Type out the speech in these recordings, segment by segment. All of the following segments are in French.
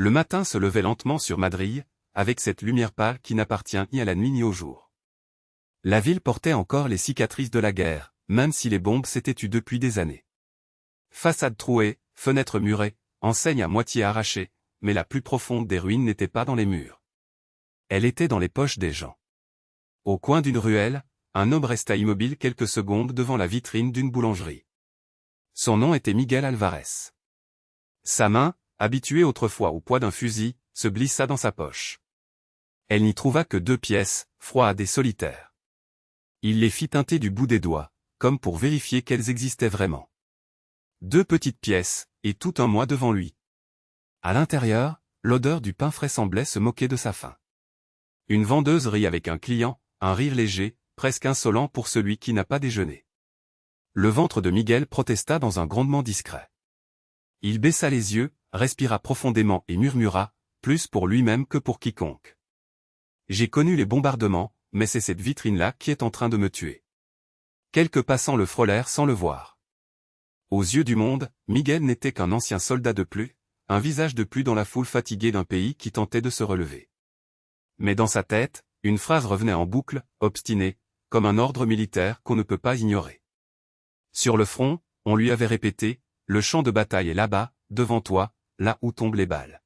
Le matin se levait lentement sur Madrid, avec cette lumière pâle qui n'appartient ni à la nuit ni au jour. La ville portait encore les cicatrices de la guerre, même si les bombes s'étaient tues depuis des années. Façades trouées, fenêtres murées, enseignes à moitié arrachées, mais la plus profonde des ruines n'était pas dans les murs. Elle était dans les poches des gens. Au coin d'une ruelle, un homme resta immobile quelques secondes devant la vitrine d'une boulangerie. Son nom était Miguel Alvarez. Sa main, habituée autrefois au poids d'un fusil, se glissa dans sa poche. Elle n'y trouva que 2 pièces, froides et solitaires. Il les fit teinter du bout des doigts, comme pour vérifier qu'elles existaient vraiment. 2 petites pièces, et tout un mois devant lui. À l'intérieur, l'odeur du pain frais semblait se moquer de sa faim. Une vendeuse rit avec un client, un rire léger, presque insolent pour celui qui n'a pas déjeuné. Le ventre de Miguel protesta dans un grondement discret. Il baissa les yeux, respira profondément et murmura, plus pour lui-même que pour quiconque. J'ai connu les bombardements, mais c'est cette vitrine-là qui est en train de me tuer. Quelques passants le frôlèrent sans le voir. Aux yeux du monde, Miguel n'était qu'un ancien soldat de plus, un visage de plus dans la foule fatiguée d'un pays qui tentait de se relever. Mais dans sa tête, une phrase revenait en boucle, obstinée, comme un ordre militaire qu'on ne peut pas ignorer. Sur le front, on lui avait répété, le champ de bataille est là-bas, devant toi, là où tombent les balles.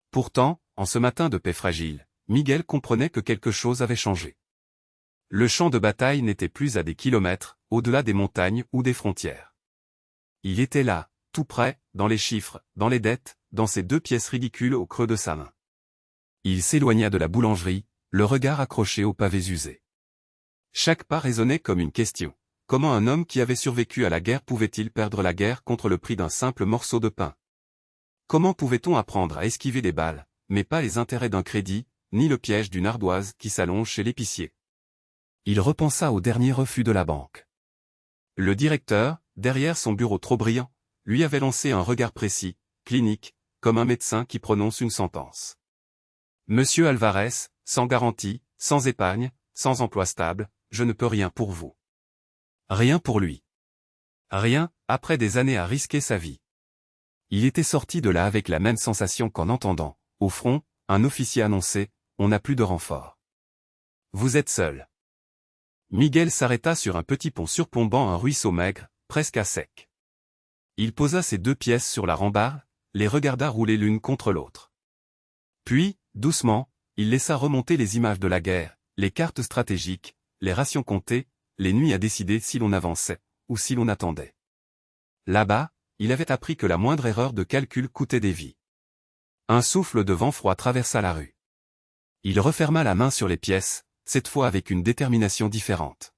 Pourtant, en ce matin de paix fragile, Miguel comprenait que quelque chose avait changé. Le champ de bataille n'était plus à des kilomètres, au-delà des montagnes ou des frontières. Il était là, tout près, dans les chiffres, dans les dettes, dans ces 2 pièces ridicules au creux de sa main. Il s'éloigna de la boulangerie, le regard accroché aux pavés usés. Chaque pas résonnait comme une question. Comment un homme qui avait survécu à la guerre pouvait-il perdre la guerre contre le prix d'un simple morceau de pain? Comment pouvait-on apprendre à esquiver les balles, mais pas les intérêts d'un crédit, ni le piège d'une ardoise qui s'allonge chez l'épicier? Il repensa au dernier refus de la banque. Le directeur, derrière son bureau trop brillant, lui avait lancé un regard précis, clinique, comme un médecin qui prononce une sentence. Monsieur Alvarez, sans garantie, sans épargne, sans emploi stable, je ne peux rien pour vous. Rien pour lui. Rien, après des années à risquer sa vie. Il était sorti de là avec la même sensation qu'en entendant, au front, un officier annoncer, on n'a plus de renfort. Vous êtes seul. Miguel s'arrêta sur un petit pont surplombant un ruisseau maigre, presque à sec. Il posa ses 2 pièces sur la rambarde, les regarda rouler l'une contre l'autre. Puis, doucement, il laissa remonter les images de la guerre, les cartes stratégiques, les rations comptées, les nuits à décider si l'on avançait, ou si l'on attendait. Là-bas, il avait appris que la moindre erreur de calcul coûtait des vies. Un souffle de vent froid traversa la rue. Il referma la main sur les pièces, cette fois avec une détermination différente.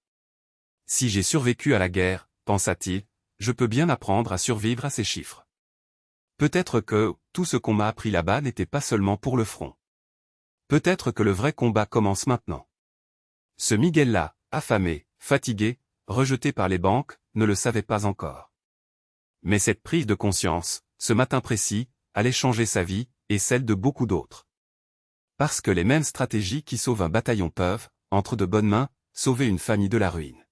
Si j'ai survécu à la guerre, pensa-t-il, je peux bien apprendre à survivre à ces chiffres. Peut-être que, tout ce qu'on m'a appris là-bas n'était pas seulement pour le front. Peut-être que le vrai combat commence maintenant. Ce Miguel-là, affamé, fatigué, rejeté par les banques, ne le savait pas encore. Mais cette prise de conscience, ce matin précis, allait changer sa vie, et celle de beaucoup d'autres. Parce que les mêmes stratégies qui sauvent un bataillon peuvent, entre de bonnes mains, sauver une famille de la ruine.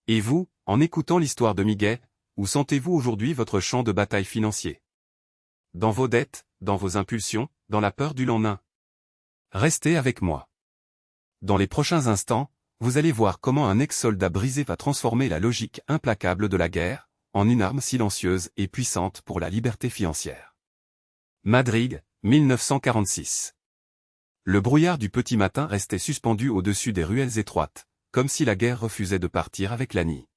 Et vous, en écoutant l'histoire de Miguel, où sentez-vous aujourd'hui votre champ de bataille financier? Dans vos dettes, dans vos impulsions, dans la peur du lendemain? Restez avec moi. Dans les prochains instants, vous allez voir comment un ex-soldat brisé va transformer la logique implacable de la guerre, en une arme silencieuse et puissante pour la liberté financière. Madrid, 1946. Le brouillard du petit matin restait suspendu au-dessus des ruelles étroites, comme si la guerre refusait de partir avec la nuit.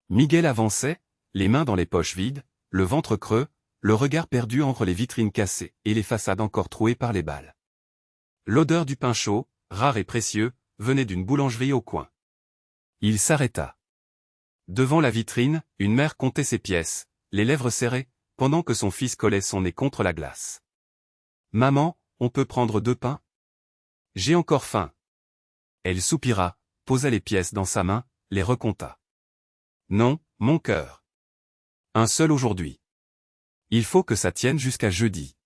Miguel avançait, les mains dans les poches vides, le ventre creux, le regard perdu entre les vitrines cassées et les façades encore trouées par les balles. L'odeur du pain chaud, rare et précieux, venait d'une boulangerie au coin. Il s'arrêta. Devant la vitrine, une mère comptait ses pièces, les lèvres serrées, pendant que son fils collait son nez contre la glace. « Maman, on peut prendre 2 pains? J'ai encore faim. » Elle soupira, posa les pièces dans sa main, les recompta. « Non, mon cœur. Un seul aujourd'hui. Il faut que ça tienne jusqu'à jeudi. »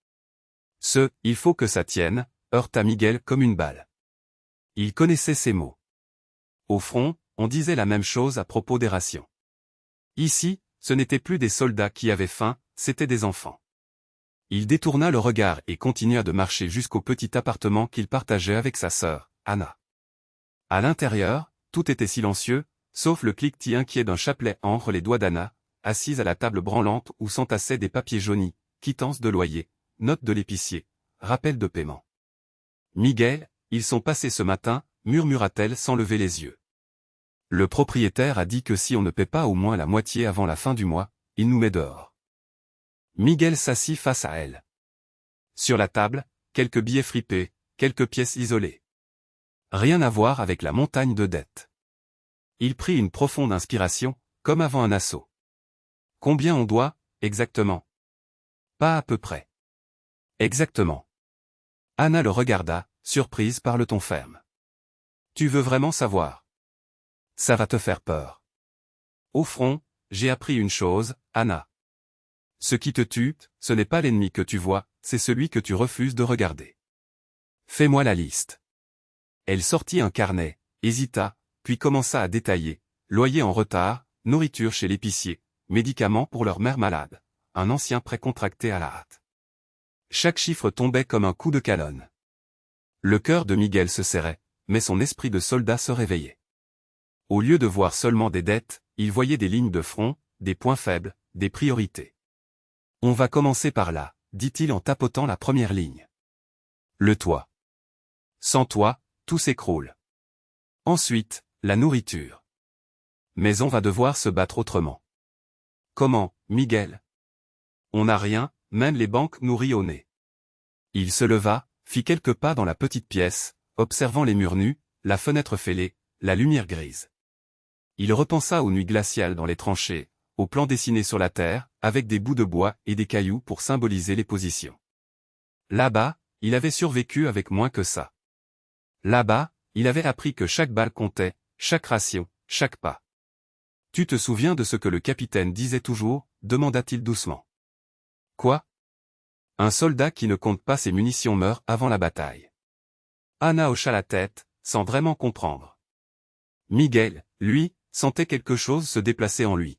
Il faut que ça tienne, heurta Miguel comme une balle. Il connaissait ces mots. Au front, on disait la même chose à propos des rations. Ici, ce n'étaient plus des soldats qui avaient faim, c'étaient des enfants. Il détourna le regard et continua de marcher jusqu'au petit appartement qu'il partageait avec sa sœur, Anna. À l'intérieur, tout était silencieux, sauf le cliquetis inquiet d'un chapelet entre les doigts d'Anna, assise à la table branlante où s'entassaient des papiers jaunis, quittance de loyer, note de l'épicier, rappel de paiement. Miguel, ils sont passés ce matin, murmura-t-elle sans lever les yeux. Le propriétaire a dit que si on ne paie pas au moins la moitié avant la fin du mois, il nous met dehors. Miguel s'assit face à elle. Sur la table, quelques billets fripés, quelques pièces isolées. Rien à voir avec la montagne de dettes. Il prit une profonde inspiration, comme avant un assaut. Combien on doit, exactement? Pas à peu près. Exactement. Anna le regarda, surprise par le ton ferme. Tu veux vraiment savoir? Ça va te faire peur. Au fond, j'ai appris une chose, Anna. Ce qui te tue, ce n'est pas l'ennemi que tu vois, c'est celui que tu refuses de regarder. Fais-moi la liste. Elle sortit un carnet, hésita, puis commença à détailler, loyer en retard, nourriture chez l'épicier, médicaments pour leur mère malade, un ancien prêt contracté à la hâte. Chaque chiffre tombait comme un coup de calonne. Le cœur de Miguel se serrait, mais son esprit de soldat se réveillait. Au lieu de voir seulement des dettes, il voyait des lignes de front, des points faibles, des priorités. On va commencer par là, dit-il en tapotant la première ligne. Le toit. Sans toit, tout s'écroule. Ensuite, la nourriture. Mais on va devoir se battre autrement. Comment, Miguel? On n'a rien, même les banques nous rient au nez. Il se leva, fit quelques pas dans la petite pièce, observant les murs nus, la fenêtre fêlée, la lumière grise. Il repensa aux nuits glaciales dans les tranchées, aux plans dessinés sur la terre, avec des bouts de bois et des cailloux pour symboliser les positions. Là-bas, il avait survécu avec moins que ça. Là-bas, il avait appris que chaque balle comptait, chaque ration, chaque pas. Tu te souviens de ce que le capitaine disait toujours, demanda-t-il doucement. Quoi? Un soldat qui ne compte pas ses munitions meurt avant la bataille. Anna hocha la tête, sans vraiment comprendre. Miguel, lui, sentait quelque chose se déplacer en lui.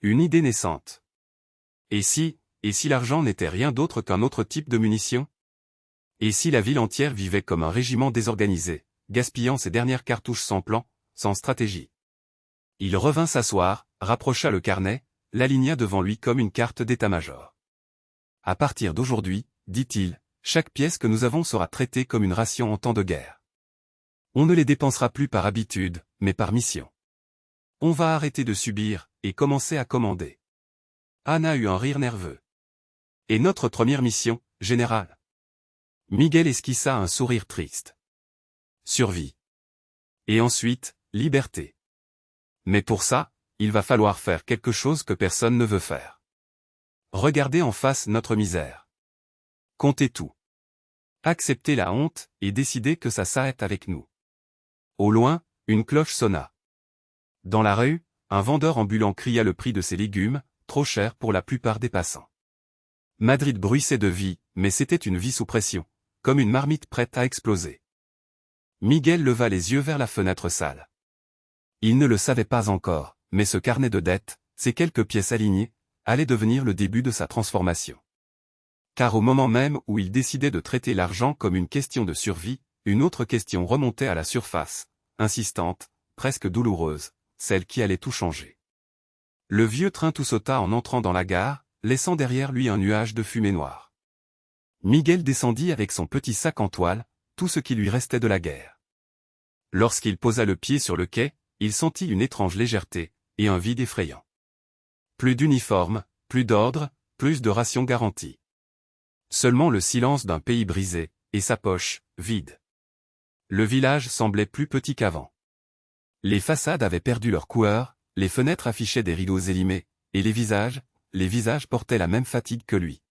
Une idée naissante. Et si l'argent n'était rien d'autre qu'un autre type de munitions? Et si la ville entière vivait comme un régiment désorganisé, gaspillant ses dernières cartouches sans plan, sans stratégie? Il revint s'asseoir, rapprocha le carnet, l'aligna devant lui comme une carte d'état-major. À partir d'aujourd'hui, dit-il, chaque pièce que nous avons sera traitée comme une ration en temps de guerre. On ne les dépensera plus par habitude, mais par mission. On va arrêter de subir, et commencer à commander. Anna eut un rire nerveux. Et notre première mission, général? Miguel esquissa un sourire triste. Survie. Et ensuite, liberté. Mais pour ça, il va falloir faire quelque chose que personne ne veut faire. Regarder en face notre misère. Compter tout. Accepter la honte, et décider que ça s'arrête avec nous. Au loin, une cloche sonna. Dans la rue, un vendeur ambulant cria le prix de ses légumes, trop cher pour la plupart des passants. Madrid bruissait de vie, mais c'était une vie sous pression, comme une marmite prête à exploser. Miguel leva les yeux vers la fenêtre sale. Il ne le savait pas encore, mais ce carnet de dettes, ces quelques pièces alignées, allait devenir le début de sa transformation. Car au moment même où il décidait de traiter l'argent comme une question de survie, une autre question remontait à la surface, insistante, presque douloureuse, celle qui allait tout changer. Le vieux train tout sauta en entrant dans la gare, laissant derrière lui un nuage de fumée noire. Miguel descendit avec son petit sac en toile, tout ce qui lui restait de la guerre. Lorsqu'il posa le pied sur le quai, il sentit une étrange légèreté, et un vide effrayant. Plus d'uniforme, plus d'ordre, plus de rations garanties. Seulement le silence d'un pays brisé, et sa poche, vide. Le village semblait plus petit qu'avant. Les façades avaient perdu leur couleur, les fenêtres affichaient des rideaux élimés, et les visages portaient la même fatigue que lui.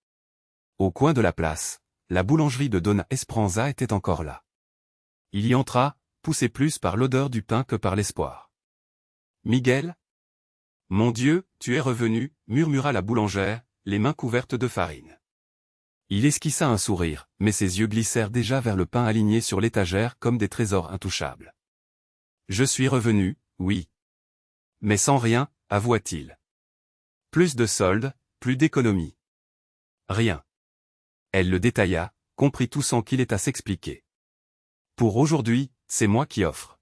Au coin de la place, la boulangerie de Dona Esperanza était encore là. Il y entra, poussé plus par l'odeur du pain que par l'espoir. « Miguel ? Mon Dieu, tu es revenu, murmura la boulangère, les mains couvertes de farine. Il esquissa un sourire, mais ses yeux glissèrent déjà vers le pain aligné sur l'étagère comme des trésors intouchables. Je suis revenu, oui. Mais sans rien, avoua-t-il. Plus de soldes, plus d'économies. Rien. Elle le détailla, comprit tout sans qu'il ait à s'expliquer. Pour aujourd'hui, c'est moi qui offre.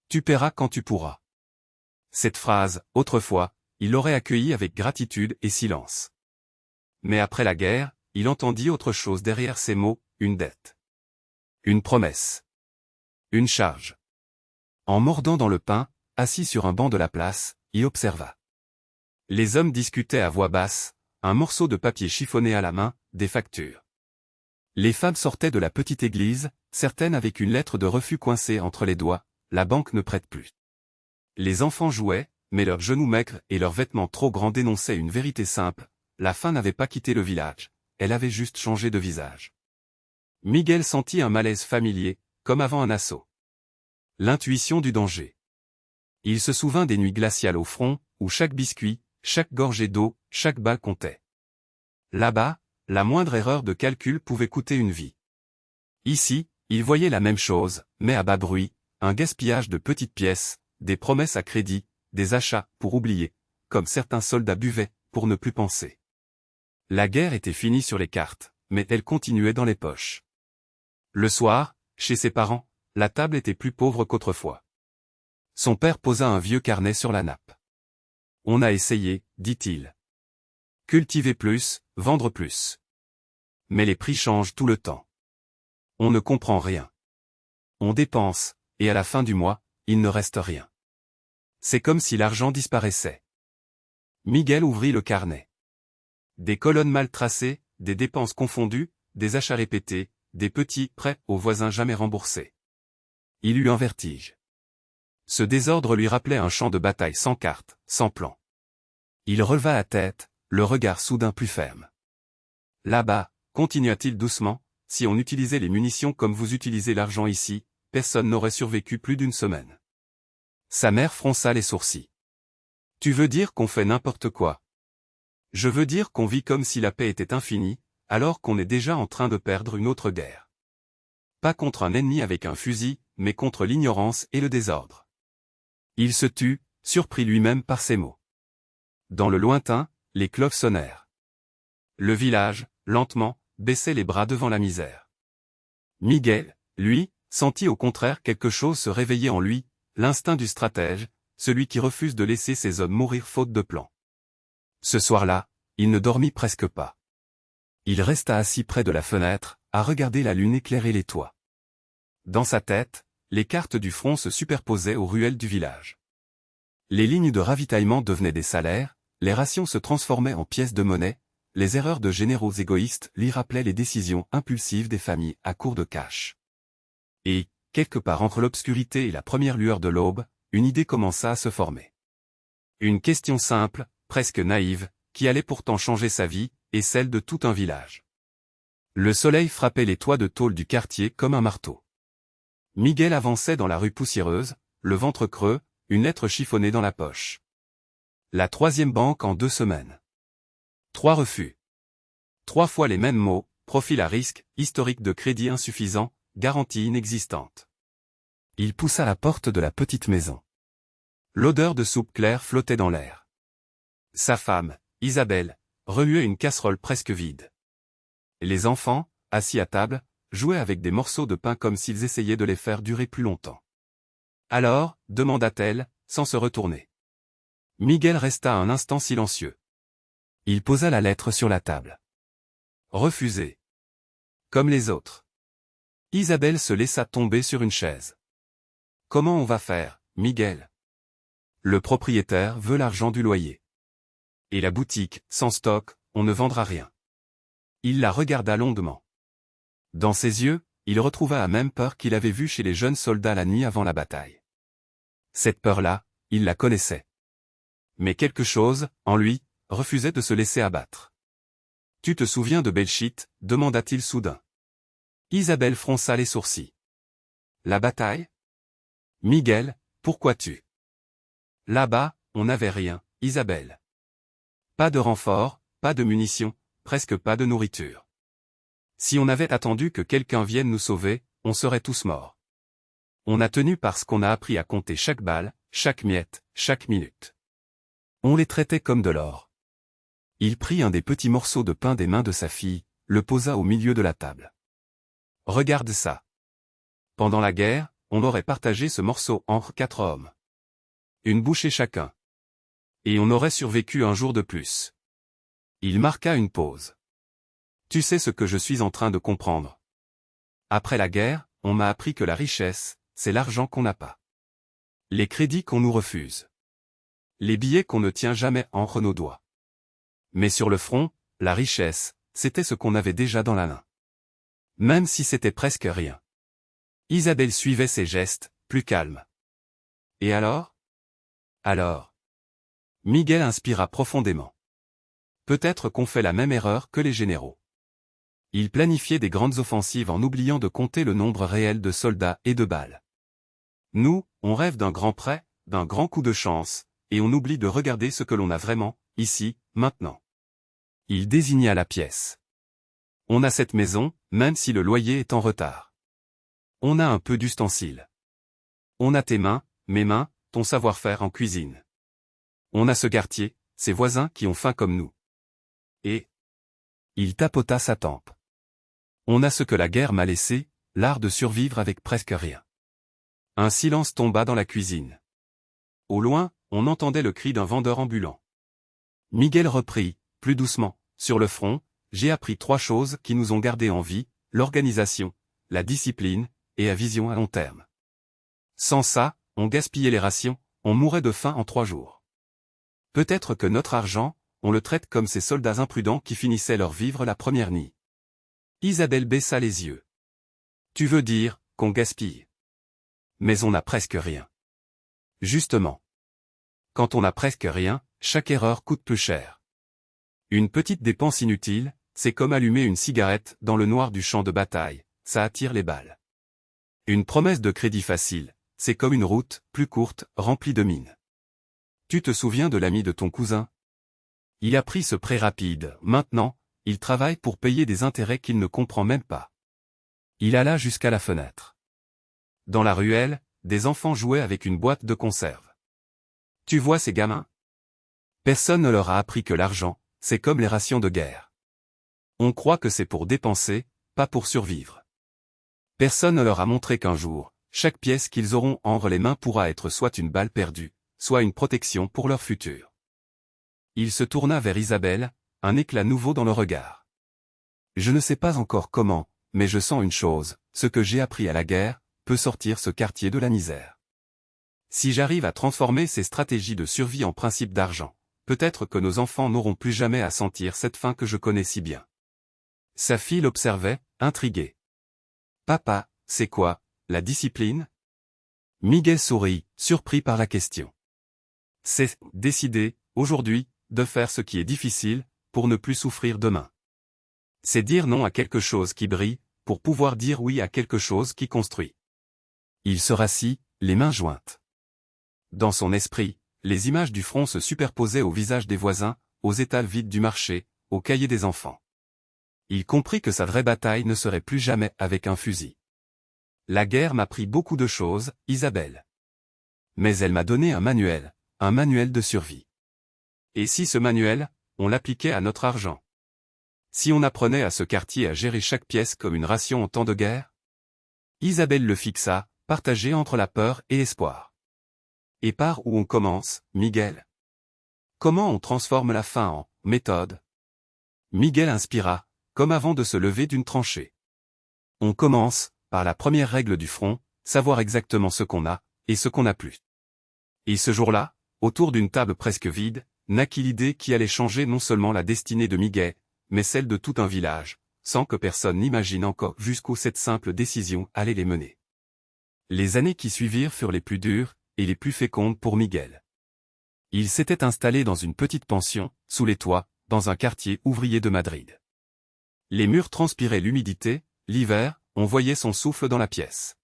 Tu paieras quand tu pourras. Cette phrase, autrefois, il l'aurait accueillie avec gratitude et silence. Mais après la guerre, il entendit autre chose derrière ces mots, une dette. Une promesse. Une charge. En mordant dans le pain, assis sur un banc de la place, il observa. Les hommes discutaient à voix basse, un morceau de papier chiffonné à la main, des factures. Les femmes sortaient de la petite église, certaines avec une lettre de refus coincée entre les doigts, la banque ne prête plus. Les enfants jouaient, mais leurs genoux maigres et leurs vêtements trop grands dénonçaient une vérité simple, la faim n'avait pas quitté le village, elle avait juste changé de visage. Miguel sentit un malaise familier, comme avant un assaut. L'intuition du danger. Il se souvint des nuits glaciales au front, où chaque biscuit, chaque gorgée d'eau, chaque balle comptait. Là-bas, la moindre erreur de calcul pouvait coûter une vie. Ici, il voyait la même chose, mais à bas bruit, un gaspillage de petites pièces, des promesses à crédit, des achats pour oublier, comme certains soldats buvaient, pour ne plus penser. La guerre était finie sur les cartes, mais elle continuait dans les poches. Le soir, chez ses parents, la table était plus pauvre qu'autrefois. Son père posa un vieux carnet sur la nappe. On a essayé, dit-il. Cultiver plus, vendre plus. Mais les prix changent tout le temps. On ne comprend rien. On dépense, et à la fin du mois, il ne reste rien. C'est comme si l'argent disparaissait. Miguel ouvrit le carnet. Des colonnes mal tracées, des dépenses confondues, des achats répétés, des petits prêts aux voisins jamais remboursés. Il eut un vertige. Ce désordre lui rappelait un champ de bataille sans carte, sans plan. Il releva la tête, le regard soudain plus ferme. Là-bas, continua-t-il doucement, si on utilisait les munitions comme vous utilisez l'argent ici, personne n'aurait survécu plus d'une semaine. Sa mère fronça les sourcils. Tu veux dire qu'on fait n'importe quoi? Je veux dire qu'on vit comme si la paix était infinie, alors qu'on est déjà en train de perdre une autre guerre. Pas contre un ennemi avec un fusil, mais contre l'ignorance et le désordre. Il se tut, surpris lui-même par ces mots. Dans le lointain, les cloches sonnèrent. Le village, lentement, baissait les bras devant la misère. Miguel, lui, sentit au contraire quelque chose se réveiller en lui, l'instinct du stratège, celui qui refuse de laisser ses hommes mourir faute de plan. Ce soir-là, il ne dormit presque pas. Il resta assis près de la fenêtre, à regarder la lune éclairer les toits. Dans sa tête, les cartes du front se superposaient aux ruelles du village. Les lignes de ravitaillement devenaient des salaires, les rations se transformaient en pièces de monnaie, les erreurs de généraux égoïstes lui rappelaient les décisions impulsives des familles à court de cash. Et, quelque part entre l'obscurité et la première lueur de l'aube, une idée commença à se former. Une question simple, presque naïve, qui allait pourtant changer sa vie, et celle de tout un village. Le soleil frappait les toits de tôle du quartier comme un marteau. Miguel avançait dans la rue poussiéreuse, le ventre creux, une lettre chiffonnée dans la poche. La 3e banque en 2 semaines. 3 refus. 3 fois les mêmes mots, profil à risque, historique de crédit insuffisant, garantie inexistante. Il poussa la porte de la petite maison. L'odeur de soupe claire flottait dans l'air. Sa femme, Isabelle, remuait une casserole presque vide. Les enfants, assis à table, jouaient avec des morceaux de pain comme s'ils essayaient de les faire durer plus longtemps. Alors, demanda-t-elle, sans se retourner. Miguel resta un instant silencieux. Il posa la lettre sur la table. Refusé. Comme les autres. Isabelle se laissa tomber sur une chaise. Comment on va faire, Miguel? Le propriétaire veut l'argent du loyer. Et la boutique, sans stock, on ne vendra rien. Il la regarda longuement. Dans ses yeux, il retrouva la même peur qu'il avait vue chez les jeunes soldats la nuit avant la bataille. Cette peur-là, il la connaissait. Mais quelque chose, en lui, refusait de se laisser abattre. « Tu te souviens de Belchite ?» demanda-t-il soudain. Isabelle fronça les sourcils. « La bataille ?» Miguel, pourquoi tu ? Là-bas, on n'avait rien, Isabelle. Pas de renfort, pas de munitions, presque pas de nourriture. Si on avait attendu que quelqu'un vienne nous sauver, on serait tous morts. On a tenu parce qu'on a appris à compter chaque balle, chaque miette, chaque minute. On les traitait comme de l'or. Il prit un des petits morceaux de pain des mains de sa fille, le posa au milieu de la table. Regarde ça. Pendant la guerre, on aurait partagé ce morceau entre 4 hommes. Une bouchée chacun. Et on aurait survécu un jour de plus. Il marqua une pause. Tu sais ce que je suis en train de comprendre. Après la guerre, on m'a appris que la richesse, c'est l'argent qu'on n'a pas. Les crédits qu'on nous refuse. Les billets qu'on ne tient jamais entre nos doigts. Mais sur le front, la richesse, c'était ce qu'on avait déjà dans la main. Même si c'était presque rien. Isabelle suivait ses gestes, plus calme. Et alors? Alors. Miguel inspira profondément. Peut-être qu'on fait la même erreur que les généraux. Ils planifiaient des grandes offensives en oubliant de compter le nombre réel de soldats et de balles. Nous, on rêve d'un grand prêt, d'un grand coup de chance, et on oublie de regarder ce que l'on a vraiment, ici, maintenant. Il désigna la pièce. On a cette maison, même si le loyer est en retard. On a un peu d'ustensiles. On a tes mains, mes mains, ton savoir-faire en cuisine. On a ce quartier, ces voisins qui ont faim comme nous. Et il tapota sa tempe. On a ce que la guerre m'a laissé, l'art de survivre avec presque rien. Un silence tomba dans la cuisine. Au loin, on entendait le cri d'un vendeur ambulant. Miguel reprit, plus doucement, sur le front, j'ai appris 3 choses qui nous ont gardés en vie, l'organisation, la discipline, et la vision à long terme. Sans ça, on gaspillait les rations, on mourait de faim en 3 jours. Peut-être que notre argent, on le traite comme ces soldats imprudents qui finissaient leur vivre la première nuit. Isabelle baissa les yeux. Tu veux dire, qu'on gaspille. Mais on n'a presque rien. Justement. Quand on n'a presque rien, chaque erreur coûte plus cher. Une petite dépense inutile, c'est comme allumer une cigarette dans le noir du champ de bataille, ça attire les balles. Une promesse de crédit facile, c'est comme une route, plus courte, remplie de mines. Tu te souviens de l'ami de ton cousin? Il a pris ce prêt rapide, maintenant, il travaille pour payer des intérêts qu'il ne comprend même pas. Il alla jusqu'à la fenêtre. Dans la ruelle, des enfants jouaient avec une boîte de conserve. Tu vois ces gamins? Personne ne leur a appris que l'argent, c'est comme les rations de guerre. On croit que c'est pour dépenser, pas pour survivre. Personne ne leur a montré qu'un jour, chaque pièce qu'ils auront entre les mains pourra être soit une balle perdue, soit une protection pour leur futur. Il se tourna vers Isabelle, un éclat nouveau dans le regard. Je ne sais pas encore comment, mais je sens une chose, ce que j'ai appris à la guerre, peut sortir ce quartier de la misère. Si j'arrive à transformer ces stratégies de survie en principe d'argent, peut-être que nos enfants n'auront plus jamais à sentir cette faim que je connais si bien. Sa fille l'observait, intriguée. Papa, c'est quoi, la discipline? Miguel sourit, surpris par la question. C'est décider, aujourd'hui, de faire ce qui est difficile, pour ne plus souffrir demain. C'est dire non à quelque chose qui brille, pour pouvoir dire oui à quelque chose qui construit. Il se rassit, les mains jointes. Dans son esprit, les images du front se superposaient aux visages des voisins, aux étals vides du marché, aux cahiers des enfants. Il comprit que sa vraie bataille ne serait plus jamais avec un fusil. La guerre m'a pris beaucoup de choses, Isabelle. Mais elle m'a donné un manuel de survie. Et si ce manuel, on l'appliquait à notre argent? Si on apprenait à ce quartier à gérer chaque pièce comme une ration en temps de guerre? Isabelle le fixa, partagée entre la peur et l'espoir. Et par où on commence, Miguel? Comment on transforme la faim en méthode? Miguel inspira, comme avant de se lever d'une tranchée. On commence, par la première règle du front, savoir exactement ce qu'on a, et ce qu'on n'a plus. Et ce jour-là, autour d'une table presque vide, naquit l'idée qui allait changer non seulement la destinée de Miguel, mais celle de tout un village, sans que personne n'imagine encore jusqu'où cette simple décision allait les mener. Les années qui suivirent furent les plus dures, et les plus fécondes pour Miguel. Il s'était installé dans une petite pension, sous les toits, dans un quartier ouvrier de Madrid. Les murs transpiraient l'humidité, l'hiver, on voyait son souffle dans la pièce.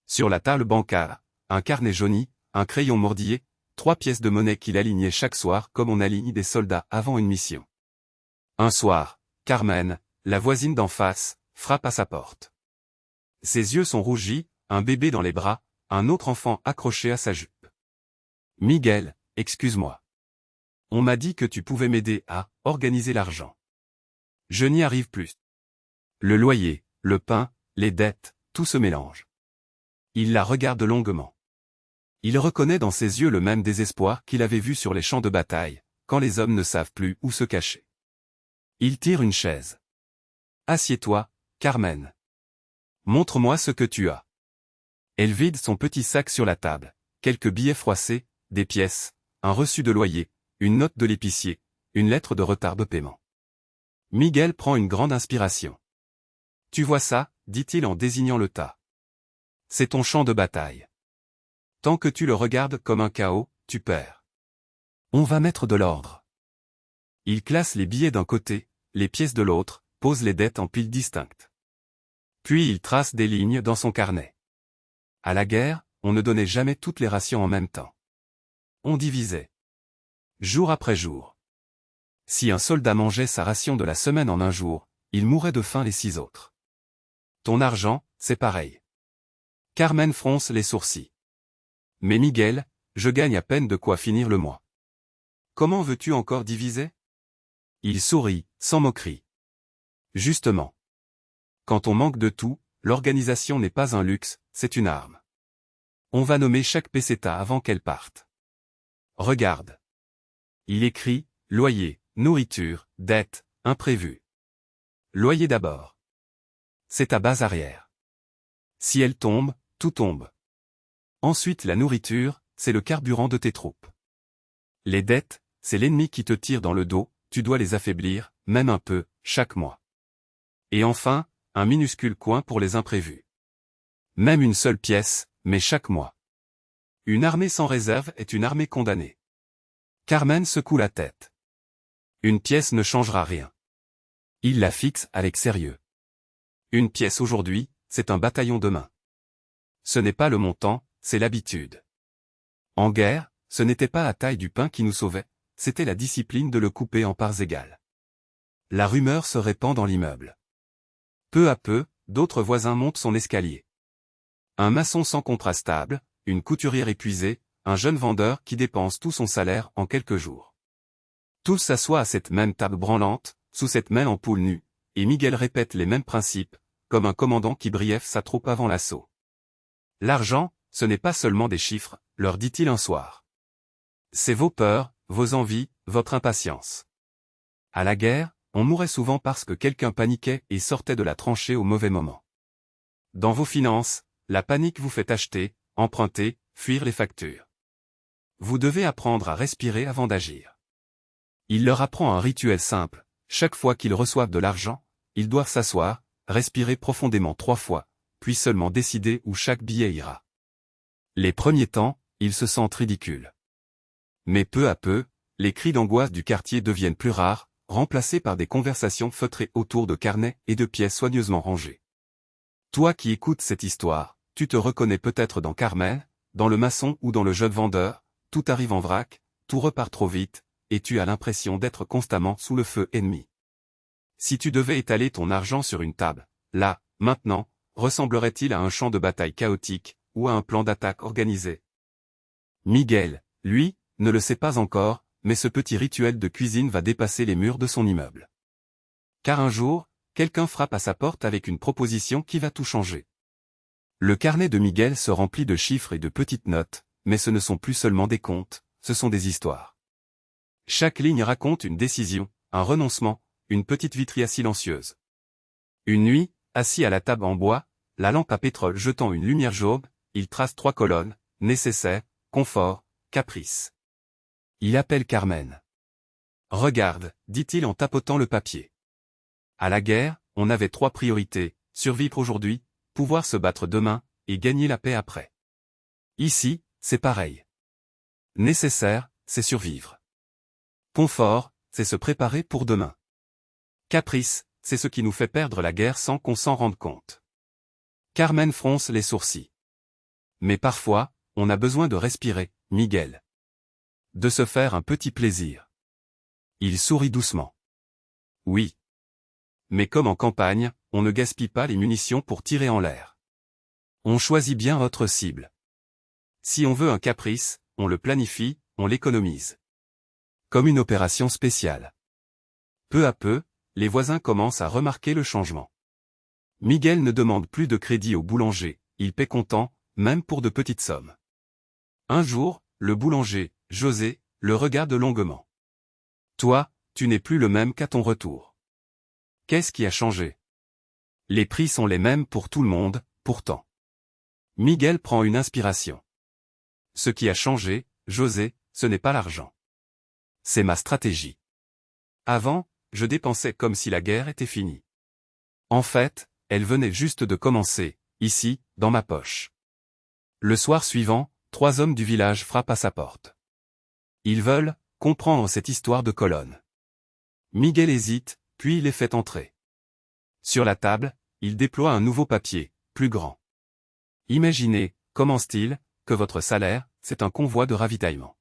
Sur la table bancale, un carnet jauni, un crayon mordillé, 3 pièces de monnaie qu'il alignait chaque soir comme on aligne des soldats avant une mission. Un soir, Carmen, la voisine d'en face, frappe à sa porte. Ses yeux sont rougis, un bébé dans les bras, un autre enfant accroché à sa jupe. Miguel, excuse-moi. On m'a dit que tu pouvais m'aider à organiser l'argent. Je n'y arrive plus. Le loyer, le pain, les dettes, tout se mélange. Il la regarde longuement. Il reconnaît dans ses yeux le même désespoir qu'il avait vu sur les champs de bataille, quand les hommes ne savent plus où se cacher. Il tire une chaise. Assieds-toi, Carmen. Montre-moi ce que tu as. Elle vide son petit sac sur la table, quelques billets froissés, des pièces, un reçu de loyer, une note de l'épicier, une lettre de retard de paiement. Miguel prend une grande inspiration. Tu vois ça, dit-il en désignant le tas. C'est ton champ de bataille. Tant que tu le regardes comme un chaos, tu perds. On va mettre de l'ordre. Il classe les billets d'un côté, les pièces de l'autre, pose les dettes en piles distinctes. Puis il trace des lignes dans son carnet. À la guerre, on ne donnait jamais toutes les rations en même temps. On divisait. Jour après jour. Si un soldat mangeait sa ration de la semaine en un jour, il mourait de faim les 6 autres. Ton argent, c'est pareil. Carmen fronce les sourcils. Mais Miguel, je gagne à peine de quoi finir le mois. Comment veux-tu encore diviser? Il sourit, sans moquerie. Justement. Quand on manque de tout, l'organisation n'est pas un luxe, c'est une arme. On va nommer chaque peseta avant qu'elle parte. Regarde. Il écrit, loyer, nourriture, dette, imprévu. Loyer d'abord. C'est ta base arrière. Si elle tombe, tout tombe. Ensuite la nourriture, c'est le carburant de tes troupes. Les dettes, c'est l'ennemi qui te tire dans le dos, tu dois les affaiblir, même un peu, chaque mois. Et enfin, un minuscule coin pour les imprévus. Même une seule pièce, mais chaque mois. Une armée sans réserve est une armée condamnée. Carmen secoue la tête. Une pièce ne changera rien. Il la fixe avec sérieux. Une pièce aujourd'hui, c'est un bataillon demain. Ce n'est pas le montant, c'est l'habitude. En guerre, ce n'était pas la taille du pain qui nous sauvait, c'était la discipline de le couper en parts égales. La rumeur se répand dans l'immeuble. Peu à peu, d'autres voisins montent son escalier. Un maçon sans contrat stable, une couturière épuisée, un jeune vendeur qui dépense tout son salaire en quelques jours. Tous s'assoient à cette même table branlante, sous cette même ampoule nue, et Miguel répète les mêmes principes, comme un commandant qui briefe sa troupe avant l'assaut. L'argent, ce n'est pas seulement des chiffres, leur dit-il un soir. C'est vos peurs, vos envies, votre impatience. À la guerre, on mourait souvent parce que quelqu'un paniquait et sortait de la tranchée au mauvais moment. Dans vos finances, la panique vous fait acheter, emprunter, fuir les factures. Vous devez apprendre à respirer avant d'agir. Il leur apprend un rituel simple, chaque fois qu'ils reçoivent de l'argent, ils doivent s'asseoir, respirer profondément 3 fois, puis seulement décider où chaque billet ira. Les premiers temps, ils se sentent ridicules. Mais peu à peu, les cris d'angoisse du quartier deviennent plus rares, remplacés par des conversations feutrées autour de carnets et de pièces soigneusement rangées. Toi qui écoutes cette histoire, tu te reconnais peut-être dans Carmen, dans le maçon ou dans le jeune vendeur, tout arrive en vrac, tout repart trop vite, et tu as l'impression d'être constamment sous le feu ennemi. Si tu devais étaler ton argent sur une table, là, maintenant, ressemblerait-il à un champ de bataille chaotique, ou à un plan d'attaque organisé? Miguel, lui, ne le sait pas encore, mais ce petit rituel de cuisine va dépasser les murs de son immeuble. Car un jour, quelqu'un frappe à sa porte avec une proposition qui va tout changer. Le carnet de Miguel se remplit de chiffres et de petites notes, mais ce ne sont plus seulement des comptes, ce sont des histoires. Chaque ligne raconte une décision, un renoncement, une petite vitria silencieuse. Une nuit, assis à la table en bois, la lampe à pétrole jetant une lumière jaune, il trace 3 colonnes, nécessaire, confort, caprice. Il appelle Carmen. Regarde, dit-il en tapotant le papier. À la guerre, on avait 3 priorités, survivre aujourd'hui, pouvoir se battre demain, et gagner la paix après. Ici, c'est pareil. Nécessaire, c'est survivre. Confort, c'est se préparer pour demain. Caprice, c'est ce qui nous fait perdre la guerre sans qu'on s'en rende compte. Carmen fronce les sourcils. Mais parfois, on a besoin de respirer, Miguel. De se faire un petit plaisir. Il sourit doucement. Oui. Mais comme en campagne, on ne gaspille pas les munitions pour tirer en l'air. On choisit bien votre cible. Si on veut un caprice, on le planifie, on l'économise. Comme une opération spéciale. Peu à peu, les voisins commencent à remarquer le changement. Miguel ne demande plus de crédit au boulanger, il paie comptant, même pour de petites sommes. Un jour, le boulanger, José, le regarde longuement. Toi, tu n'es plus le même qu'à ton retour. Qu'est-ce qui a changé? Les prix sont les mêmes pour tout le monde, pourtant. Miguel prend une inspiration. Ce qui a changé, José, ce n'est pas l'argent. C'est ma stratégie. Avant, je dépensais comme si la guerre était finie. En fait, elle venait juste de commencer, ici, dans ma poche. Le soir suivant, 3 hommes du village frappent à sa porte. Ils veulent comprendre cette histoire de colonne. Miguel hésite, puis il les fait entrer. Sur la table, il déploie un nouveau papier, plus grand. Imaginez, commence-t-il, que votre salaire, c'est un convoi de ravitaillement.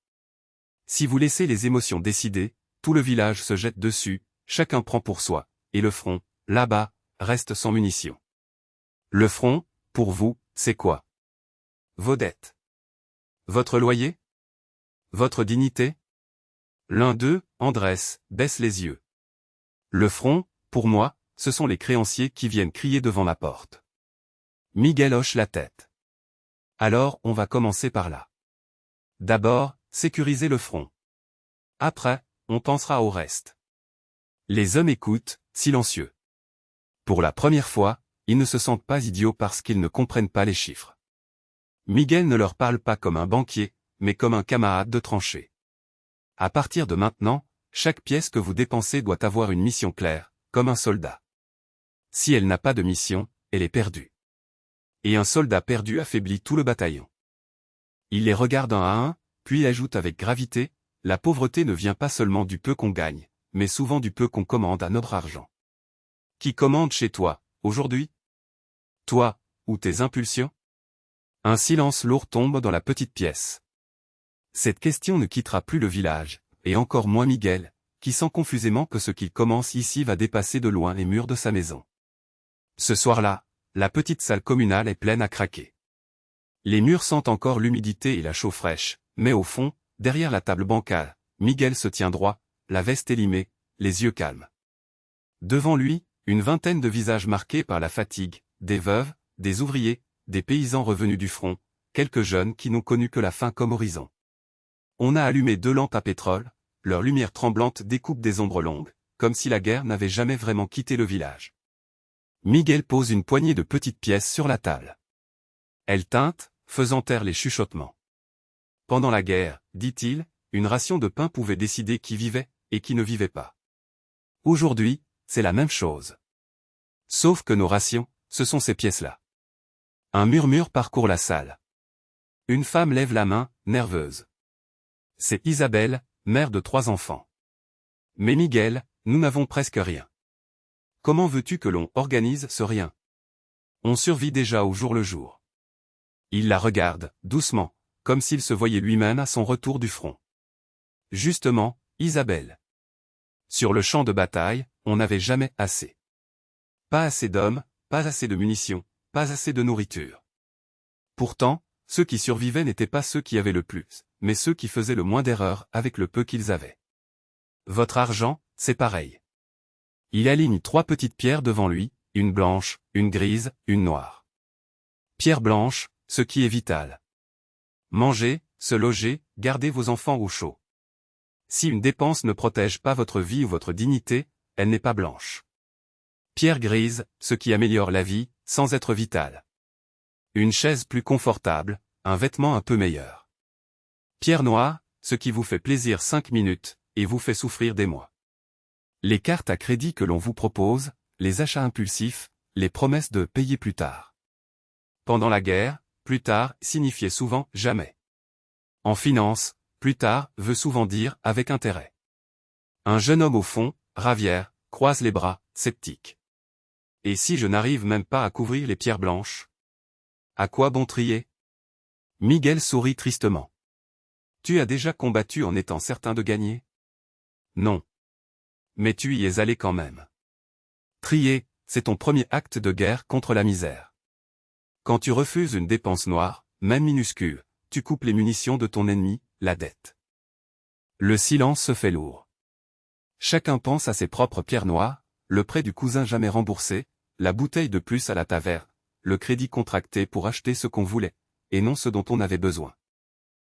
Si vous laissez les émotions décider, tout le village se jette dessus, chacun prend pour soi, et le front, là-bas, reste sans munitions. Le front, pour vous, c'est quoi? Vos dettes. Votre loyer? Votre dignité? L'un d'eux, Andrés, baisse les yeux. Le front, pour moi, ce sont les créanciers qui viennent crier devant ma porte. Miguel hoche la tête. Alors, on va commencer par là. D'abord, sécuriser le front. Après, on pensera au reste. Les hommes écoutent, silencieux. Pour la première fois, ils ne se sentent pas idiots parce qu'ils ne comprennent pas les chiffres. Miguel ne leur parle pas comme un banquier, mais comme un camarade de tranchée. À partir de maintenant, chaque pièce que vous dépensez doit avoir une mission claire, comme un soldat. Si elle n'a pas de mission, elle est perdue. Et un soldat perdu affaiblit tout le bataillon. Il les regarde un à un, puis ajoute avec gravité, la pauvreté ne vient pas seulement du peu qu'on gagne, mais souvent du peu qu'on commande à notre argent. Qui commande chez toi, aujourd'hui? Toi, ou tes impulsions? Un silence lourd tombe dans la petite pièce. Cette question ne quittera plus le village, et encore moins Miguel, qui sent confusément que ce qu'il commence ici va dépasser de loin les murs de sa maison. Ce soir-là, la petite salle communale est pleine à craquer. Les murs sentent encore l'humidité et la chaux fraîche, mais au fond, derrière la table bancale, Miguel se tient droit, la veste élimée, les yeux calmes. Devant lui, une vingtaine de visages marqués par la fatigue, des veuves, des ouvriers, des paysans revenus du front, quelques jeunes qui n'ont connu que la faim comme horizon. On a allumé 2 lampes à pétrole, leur lumière tremblante découpe des ombres longues, comme si la guerre n'avait jamais vraiment quitté le village. Miguel pose une poignée de petites pièces sur la table. Elle teinte, faisant taire les chuchotements. Pendant la guerre, dit-il, une ration de pain pouvait décider qui vivait, et qui ne vivait pas. Aujourd'hui, c'est la même chose. Sauf que nos rations, ce sont ces pièces-là. Un murmure parcourt la salle. Une femme lève la main, nerveuse. C'est Isabelle, mère de 3 enfants. Mais Miguel, nous n'avons presque rien. Comment veux-tu que l'on organise ce rien? On survit déjà au jour le jour. Il la regarde, doucement, comme s'il se voyait lui-même à son retour du front. Justement, Isabelle. Sur le champ de bataille, on n'avait jamais assez. Pas assez d'hommes, pas assez de munitions, pas assez de nourriture. Pourtant, ceux qui survivaient n'étaient pas ceux qui avaient le plus, mais ceux qui faisaient le moins d'erreurs avec le peu qu'ils avaient. Votre argent, c'est pareil. Il aligne 3 petites pierres devant lui, une blanche, une grise, une noire. Pierre blanche, ce qui est vital. Manger, se loger, garder vos enfants au chaud. Si une dépense ne protège pas votre vie ou votre dignité, elle n'est pas blanche. Pierre grise, ce qui améliore la vie, sans être vital. Une chaise plus confortable, un vêtement un peu meilleur. Pierre noire, ce qui vous fait plaisir 5 minutes, et vous fait souffrir des mois. Les cartes à crédit que l'on vous propose, les achats impulsifs, les promesses de payer plus tard. Pendant la guerre, plus tard signifiait souvent jamais. En finance, plus tard veut souvent dire avec intérêt. Un jeune homme au fond, Ravière, croise les bras, sceptique. Et si je n'arrive même pas à couvrir les pierres blanches? À quoi bon trier? Miguel sourit tristement. Tu as déjà combattu en étant certain de gagner? Non. Mais tu y es allé quand même. Trier, c'est ton premier acte de guerre contre la misère. Quand tu refuses une dépense noire, même minuscule, tu coupes les munitions de ton ennemi, la dette. Le silence se fait lourd. Chacun pense à ses propres pierres noires, le prêt du cousin jamais remboursé, la bouteille de plus à la taverne, le crédit contracté pour acheter ce qu'on voulait, et non ce dont on avait besoin.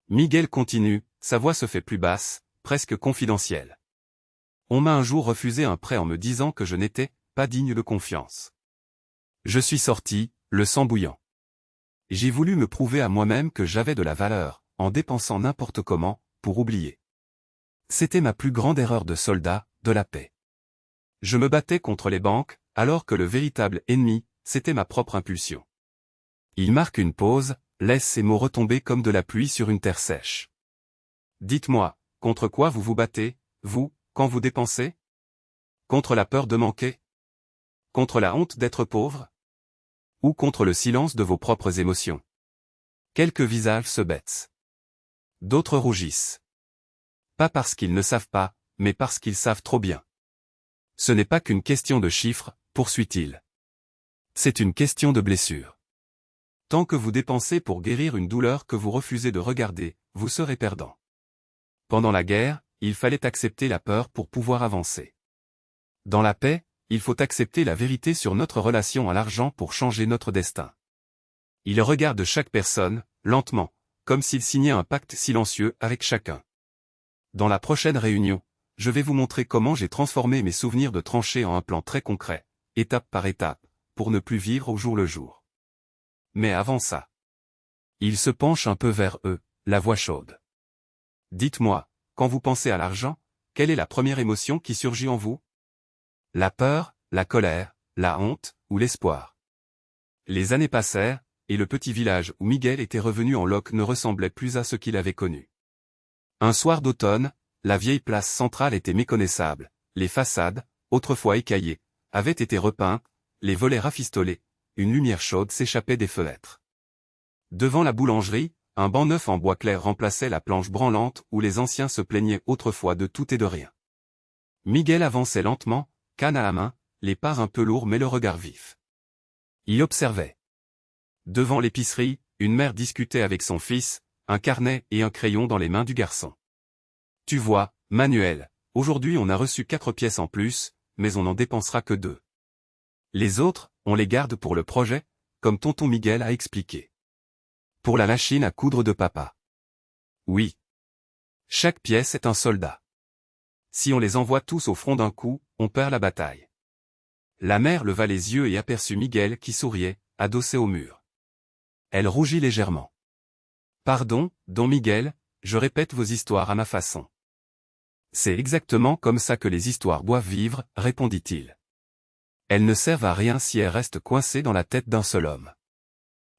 Miguel continue, sa voix se fait plus basse, presque confidentielle. On m'a un jour refusé un prêt en me disant que je n'étais pas digne de confiance. Je suis sorti, le sang bouillant. J'ai voulu me prouver à moi-même que j'avais de la valeur, en dépensant n'importe comment, pour oublier. C'était ma plus grande erreur de soldat, de la paix. Je me battais contre les banques, alors que le véritable ennemi, c'était ma propre impulsion. Il marque une pause, laisse ses mots retomber comme de la pluie sur une terre sèche. Dites-moi, contre quoi vous vous battez, vous, quand vous dépensez? Contre la peur de manquer? Contre la honte d'être pauvre? Ou contre le silence de vos propres émotions? Quelques visages se baissent. D'autres rougissent. Pas parce qu'ils ne savent pas, mais parce qu'ils savent trop bien. Ce n'est pas qu'une question de chiffres, poursuit-il. C'est une question de blessure. Tant que vous dépensez pour guérir une douleur que vous refusez de regarder, vous serez perdant. Pendant la guerre, il fallait accepter la peur pour pouvoir avancer. Dans la paix, il faut accepter la vérité sur notre relation à l'argent pour changer notre destin. Il regarde chaque personne, lentement, comme s'il signait un pacte silencieux avec chacun. Dans la prochaine réunion, je vais vous montrer comment j'ai transformé mes souvenirs de tranchées en un plan très concret, étape par étape, pour ne plus vivre au jour le jour. Mais avant ça, il se penche un peu vers eux, la voix chaude. Dites-moi, quand vous pensez à l'argent, quelle est la première émotion qui surgit en vous? La peur, la colère, la honte, ou l'espoir? Les années passèrent, et le petit village où Miguel était revenu en loc ne ressemblait plus à ce qu'il avait connu. Un soir d'automne, la vieille place centrale était méconnaissable, les façades, autrefois écaillées, avaient été repeintes, les volets rafistolés, une lumière chaude s'échappait des fenêtres. Devant la boulangerie, un banc neuf en bois clair remplaçait la planche branlante où les anciens se plaignaient autrefois de tout et de rien. Miguel avançait lentement, canne à la main, les pas un peu lourds mais le regard vif. Il observait. Devant l'épicerie, une mère discutait avec son fils, un carnet et un crayon dans les mains du garçon. Tu vois, Manuel, aujourd'hui on a reçu 4 pièces en plus, mais on n'en dépensera que 2. Les autres, on les garde pour le projet, comme tonton Miguel a expliqué. Pour la machine à coudre de papa. Oui. Chaque pièce est un soldat. Si on les envoie tous au front d'un coup, on perd la bataille. La mère leva les yeux et aperçut Miguel qui souriait, adossé au mur. Elle rougit légèrement. Pardon, don Miguel, je répète vos histoires à ma façon. C'est exactement comme ça que les histoires doivent vivre, répondit-il. Elles ne servent à rien si elles restent coincées dans la tête d'un seul homme.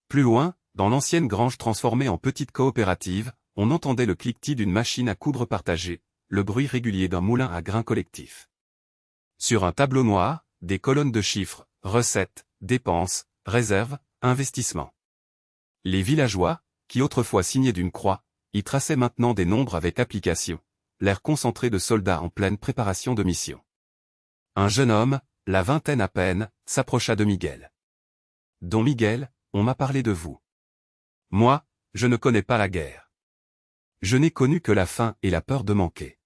Plus loin, dans l'ancienne grange transformée en petite coopérative, on entendait le cliquetis d'une machine à coudre partagée, le bruit régulier d'un moulin à grains collectif. Sur un tableau noir, des colonnes de chiffres, recettes, dépenses, réserves, investissements. Les villageois, qui autrefois signaient d'une croix, y traçaient maintenant des nombres avec application, l'air concentré de soldats en pleine préparation de mission. Un jeune homme, la vingtaine à peine, s'approcha de Miguel. Don Miguel, on m'a parlé de vous. Moi, je ne connais pas la guerre. Je n'ai connu que la faim et la peur de manquer.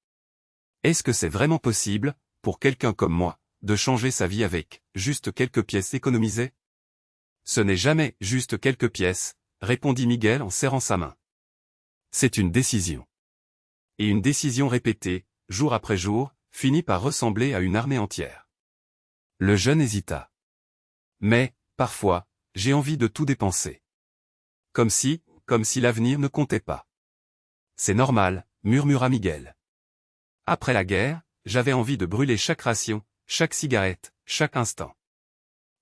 Est-ce que c'est vraiment possible, pour quelqu'un comme moi, de changer sa vie avec juste quelques pièces économisées? Ce n'est jamais juste quelques pièces, répondit Miguel en serrant sa main. C'est une décision. Et une décision répétée, jour après jour, finit par ressembler à une armée entière. Le jeune hésita. Mais, parfois, j'ai envie de tout dépenser. Comme si l'avenir ne comptait pas. C'est normal, murmura Miguel. Après la guerre, j'avais envie de brûler chaque ration, chaque cigarette, chaque instant.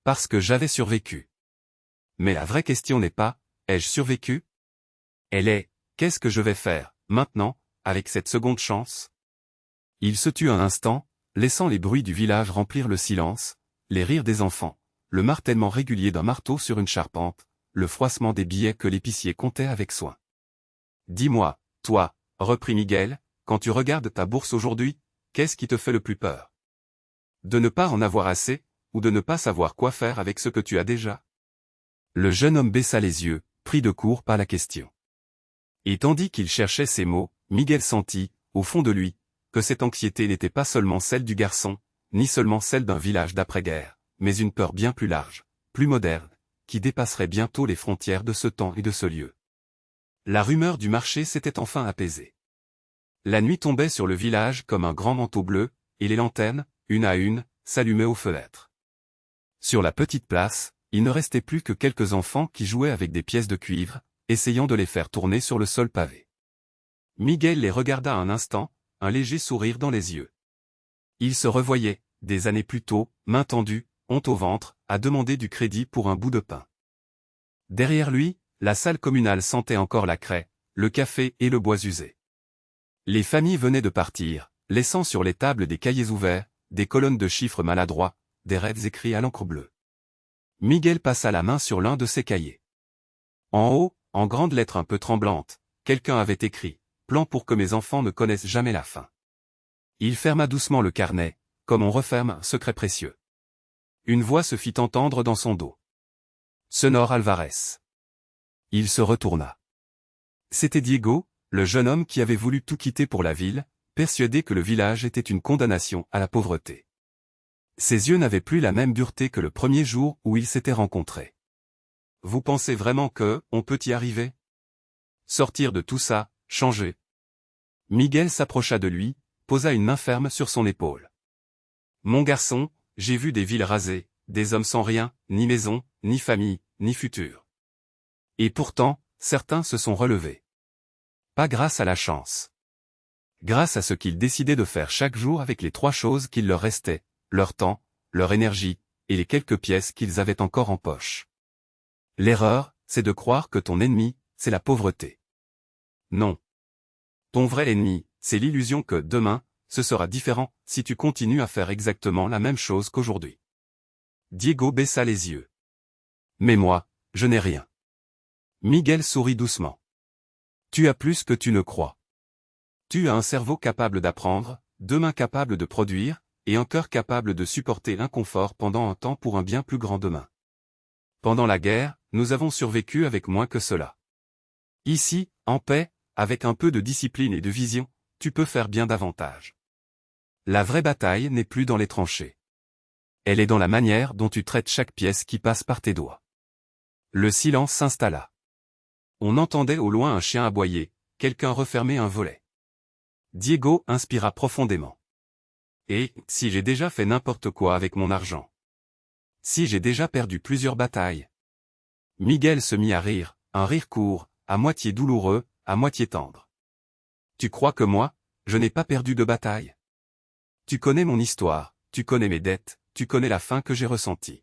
Parce que j'avais survécu. Mais la vraie question n'est pas, ai-je survécu? Elle est, qu'est-ce que je vais faire, maintenant, avec cette seconde chance? Il se tut un instant, laissant les bruits du village remplir le silence, les rires des enfants, le martèlement régulier d'un marteau sur une charpente, le froissement des billets que l'épicier comptait avec soin. Dis-moi, toi, reprit Miguel, quand tu regardes ta bourse aujourd'hui, qu'est-ce qui te fait le plus peur? De ne pas en avoir assez, ou de ne pas savoir quoi faire avec ce que tu as déjà? Le jeune homme baissa les yeux, pris de court par la question. Et tandis qu'il cherchait ces mots, Miguel sentit, au fond de lui, que cette anxiété n'était pas seulement celle du garçon, ni seulement celle d'un village d'après-guerre, mais une peur bien plus large, plus moderne, qui dépasserait bientôt les frontières de ce temps et de ce lieu. La rumeur du marché s'était enfin apaisée. La nuit tombait sur le village comme un grand manteau bleu, et les lanternes, une à une, s'allumaient aux fenêtres. Sur la petite place, il ne restait plus que quelques enfants qui jouaient avec des pièces de cuivre, essayant de les faire tourner sur le sol pavé. Miguel les regarda un instant, un léger sourire dans les yeux. Il se revoyait, des années plus tôt, main tendue, honte au ventre, à demander du crédit pour un bout de pain. Derrière lui, la salle communale sentait encore la craie, le café et le bois usé. Les familles venaient de partir, laissant sur les tables des cahiers ouverts, des colonnes de chiffres maladroits, des rêves écrits à l'encre bleue. Miguel passa la main sur l'un de ces cahiers. En haut, en grandes lettres un peu tremblantes, quelqu'un avait écrit « Plan pour que mes enfants ne connaissent jamais la faim ». Il ferma doucement le carnet, comme on referme un secret précieux. Une voix se fit entendre dans son dos. « Senor Alvarez ». Il se retourna. C'était Diego, le jeune homme qui avait voulu tout quitter pour la ville, persuadé que le village était une condamnation à la pauvreté. Ses yeux n'avaient plus la même dureté que le premier jour où ils s'étaient rencontrés. « Vous pensez vraiment que, on peut y arriver? Sortir de tout ça, changer ?» Miguel s'approcha de lui, posa une main ferme sur son épaule. « Mon garçon, j'ai vu des villes rasées, des hommes sans rien, ni maison, ni famille, ni futur. Et pourtant, certains se sont relevés. Pas grâce à la chance. Grâce à ce qu'ils décidaient de faire chaque jour avec les 3 choses qu'il leur restait, leur temps, leur énergie, et les quelques pièces qu'ils avaient encore en poche. L'erreur, c'est de croire que ton ennemi, c'est la pauvreté. Non. Ton vrai ennemi, c'est l'illusion que demain, ce sera différent si tu continues à faire exactement la même chose qu'aujourd'hui. Diego baissa les yeux. Mais moi, je n'ai rien. Miguel sourit doucement. Tu as plus que tu ne crois. Tu as un cerveau capable d'apprendre, 2 mains capables de produire, et un cœur capable de supporter l'inconfort pendant un temps pour un bien plus grand demain. Pendant la guerre, nous avons survécu avec moins que cela. Ici, en paix, avec un peu de discipline et de vision, tu peux faire bien davantage. La vraie bataille n'est plus dans les tranchées. Elle est dans la manière dont tu traites chaque pièce qui passe par tes doigts. Le silence s'installa. On entendait au loin un chien aboyer, quelqu'un refermait un volet. Diego inspira profondément. Et, si j'ai déjà fait n'importe quoi avec mon argent? Si j'ai déjà perdu plusieurs batailles? Miguel se mit à rire, un rire court, à moitié douloureux, à moitié tendre. Tu crois que moi, je n'ai pas perdu de bataille? Tu connais mon histoire, tu connais mes dettes, tu connais la faim que j'ai ressentie.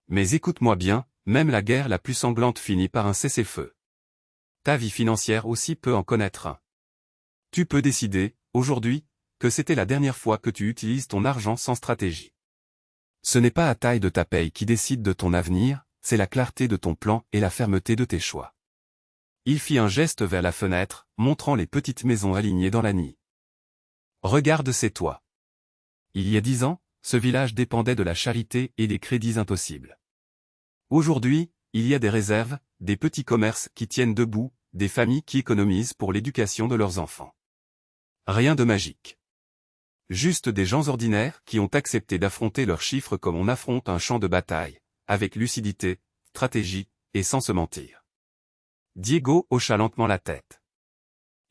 Mais écoute-moi bien, même la guerre la plus sanglante finit par un cessez-le-feu. Ta vie financière aussi peut en connaître un. Tu peux décider, aujourd'hui, que c'était la dernière fois que tu utilises ton argent sans stratégie. Ce n'est pas la taille de ta paye qui décide de ton avenir, c'est la clarté de ton plan et la fermeté de tes choix. Il fit un geste vers la fenêtre, montrant les petites maisons alignées dans la nuit. Regarde ces toits. Il y a 10 ans, ce village dépendait de la charité et des crédits impossibles. Aujourd'hui, il y a des réserves, des petits commerces qui tiennent debout, des familles qui économisent pour l'éducation de leurs enfants. Rien de magique. Juste des gens ordinaires qui ont accepté d'affronter leurs chiffres comme on affronte un champ de bataille, avec lucidité, stratégie, et sans se mentir. Diego hocha lentement la tête.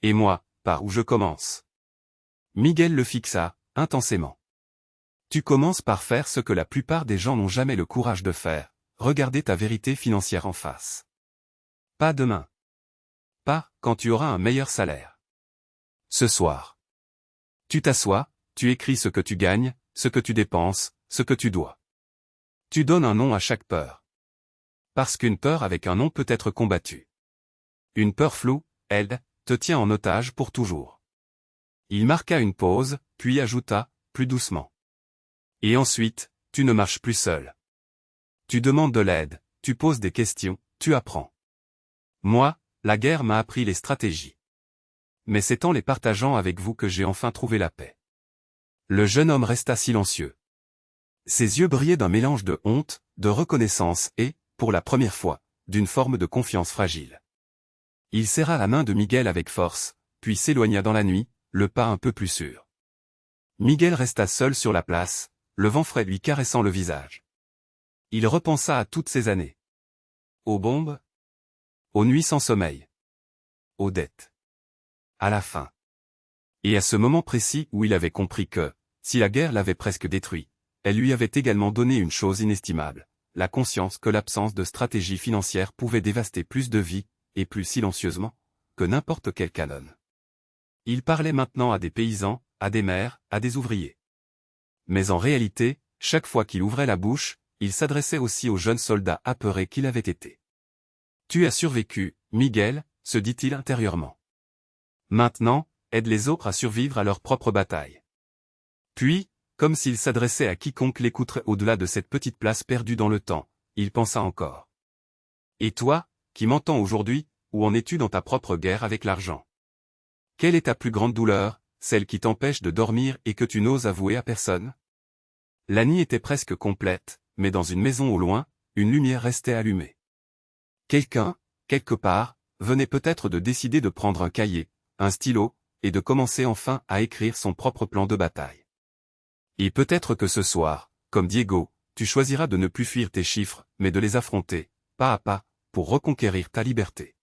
Et moi, par où je commence? Miguel le fixa, intensément. Tu commences par faire ce que la plupart des gens n'ont jamais le courage de faire, regarder ta vérité financière en face. Pas demain. Pas quand tu auras un meilleur salaire. Ce soir. Tu t'assois, tu écris ce que tu gagnes, ce que tu dépenses, ce que tu dois. Tu donnes un nom à chaque peur. Parce qu'une peur avec un nom peut être combattue. Une peur floue, elle, te tient en otage pour toujours. Il marqua une pause, puis ajouta, plus doucement. Et ensuite, tu ne marches plus seul. Tu demandes de l'aide, tu poses des questions, tu apprends. Moi, la guerre m'a appris les stratégies. Mais c'est en les partageant avec vous que j'ai enfin trouvé la paix. Le jeune homme resta silencieux. Ses yeux brillaient d'un mélange de honte, de reconnaissance et, pour la première fois, d'une forme de confiance fragile. Il serra la main de Miguel avec force, puis s'éloigna dans la nuit, le pas un peu plus sûr. Miguel resta seul sur la place, le vent frais lui caressant le visage. Il repensa à toutes ces années. Aux bombes, aux nuits sans sommeil, aux dettes, à la faim. Et à ce moment précis où il avait compris que, si la guerre l'avait presque détruit, elle lui avait également donné une chose inestimable, la conscience que l'absence de stratégie financière pouvait dévaster plus de vies, et plus silencieusement, que n'importe quel canon. Il parlait maintenant à des paysans, à des maires, à des ouvriers. Mais en réalité, chaque fois qu'il ouvrait la bouche, il s'adressait aussi aux jeunes soldats apeurés qu'il avait été. « Tu as survécu, Miguel », se dit-il intérieurement. « Maintenant, aide les autres à survivre à leur propre bataille. » Puis, comme s'il s'adressait à quiconque l'écouterait au-delà de cette petite place perdue dans le temps, il pensa encore. « Et toi, qui m'entends aujourd'hui, où en es-tu dans ta propre guerre avec l'argent? Quelle est ta plus grande douleur, celle qui t'empêche de dormir et que tu n'oses avouer à personne? » La nuit était presque complète, mais dans une maison au loin, une lumière restait allumée. Quelqu'un, quelque part, venait peut-être de décider de prendre un cahier, un stylo, et de commencer enfin à écrire son propre plan de bataille. Et peut-être que ce soir, comme Diego, tu choisiras de ne plus fuir tes chiffres, mais de les affronter, pas à pas, pour reconquérir ta liberté.